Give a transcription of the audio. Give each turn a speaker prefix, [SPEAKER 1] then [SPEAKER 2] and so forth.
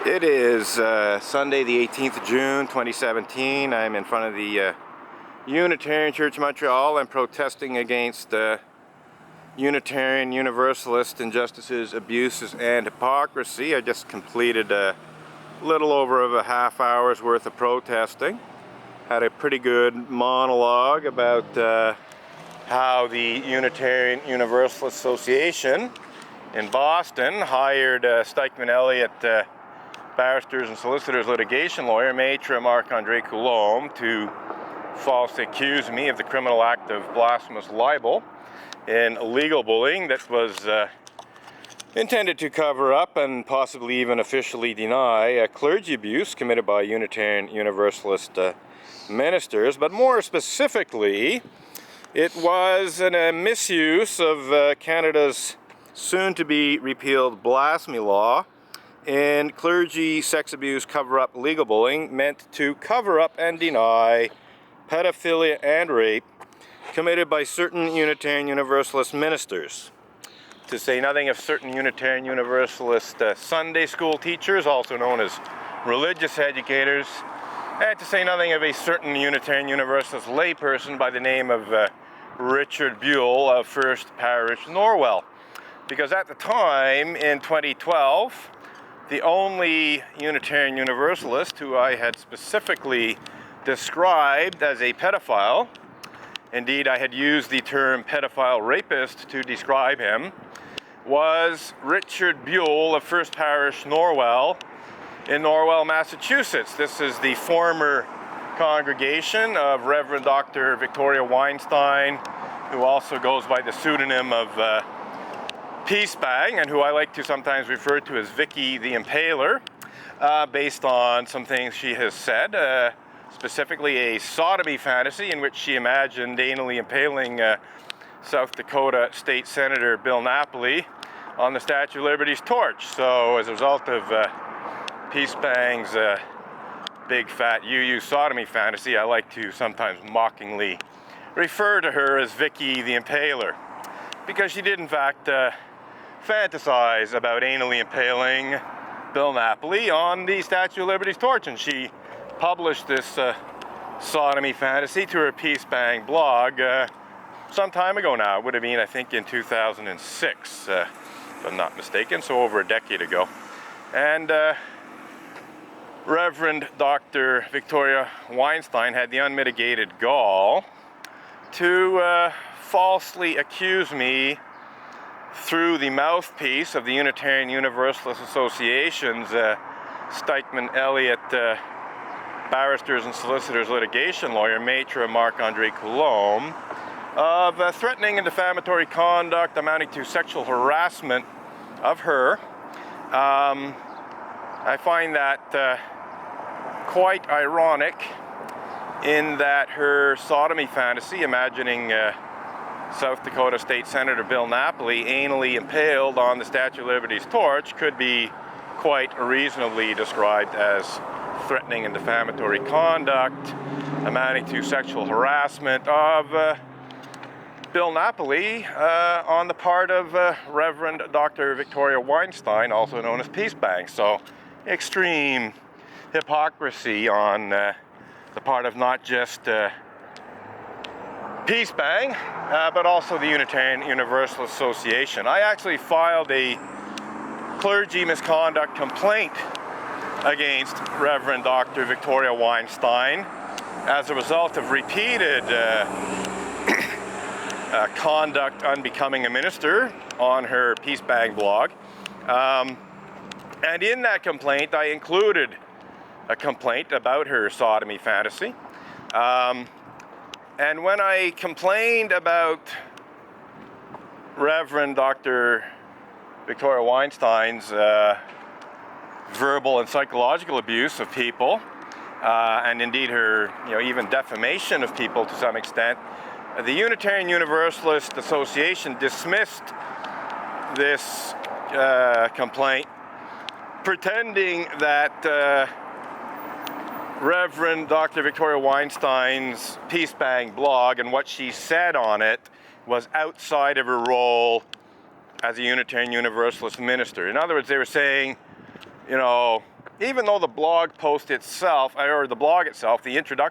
[SPEAKER 1] It is Sunday the 18th of June 2017. I'm in front of the Unitarian Church Montreal. I'm protesting against Unitarian Universalist injustices, abuses, and hypocrisy. I just completed a little over a half hour's worth of protesting. Had a pretty good monologue about how the Unitarian Universalist Association in Boston hired Stikeman Elliott, barristers and solicitors litigation lawyer, Maitre Marc-Andre Coulombe, to falsely accuse me of the criminal act of blasphemous libel and legal bullying that was intended to cover up and possibly even officially deny clergy abuse committed by Unitarian Universalist ministers. But more specifically, it was a misuse of Canada's soon-to-be repealed blasphemy law and clergy sex abuse cover-up legal bullying meant to cover up and deny pedophilia and rape committed by certain Unitarian Universalist ministers. To say nothing of certain Unitarian Universalist Sunday school teachers, also known as religious educators, and to say nothing of a certain Unitarian Universalist layperson by the name of Richard Buell of First Parish, Norwell. Because at the time, in 2012, the only Unitarian Universalist who I had specifically described as a pedophile, indeed I had used the term pedophile rapist to describe him, was Richard Buell of First Parish, Norwell, in Norwell, Massachusetts. This is the former congregation of Reverend Dr. Victoria Weinstein, who also goes by the pseudonym of Peace Bang, and who I like to sometimes refer to as Vicky the Impaler, based on some things she has said, specifically a sodomy fantasy in which she imagined anally impaling South Dakota State Senator Bill Napoli on the Statue of Liberty's torch. So as a result of Peace Bang's big fat UU sodomy fantasy, I like to sometimes mockingly refer to her as Vicky the Impaler, because she did in fact fantasize about anally impaling Bill Napoli on the Statue of Liberty's torch, and she published this sodomy fantasy to her Peace Bang blog some time ago now. It would have been, I think, in 2006, if I'm not mistaken, so over a decade ago. And Reverend Dr. Victoria Weinstein had the unmitigated gall to falsely accuse me through the mouthpiece of the Unitarian Universalist Association's Stikeman Elliott barristers and solicitors litigation lawyer, Maitre Marc-Andre Coulombe, of threatening and defamatory conduct amounting to sexual harassment of her. I find that quite ironic, in that her sodomy fantasy, imagining South Dakota State Senator Bill Napoli anally impaled on the Statue of Liberty's torch, could be quite reasonably described as threatening and defamatory conduct amounting to sexual harassment of Bill Napoli on the part of Reverend Dr. Victoria Weinstein, also known as Peace Bang. So extreme hypocrisy on the part of not just Peace Bang, but also the Unitarian Universalist Association. I actually filed a clergy misconduct complaint against Reverend Dr. Victoria Weinstein as a result of repeated conduct unbecoming a minister on her Peace Bang blog. And in that complaint, I included a complaint about her sodomy fantasy. And when I complained about Reverend Dr. Victoria Weinstein's verbal and psychological abuse of people, and indeed her, even defamation of people to some extent, the Unitarian Universalist Association dismissed this complaint, pretending that Reverend Dr. Victoria Weinstein's Peace Bang blog and what she said on it was outside of her role as a Unitarian Universalist minister. In other words, they were saying, even though the blog post itself, or the blog itself, the introduction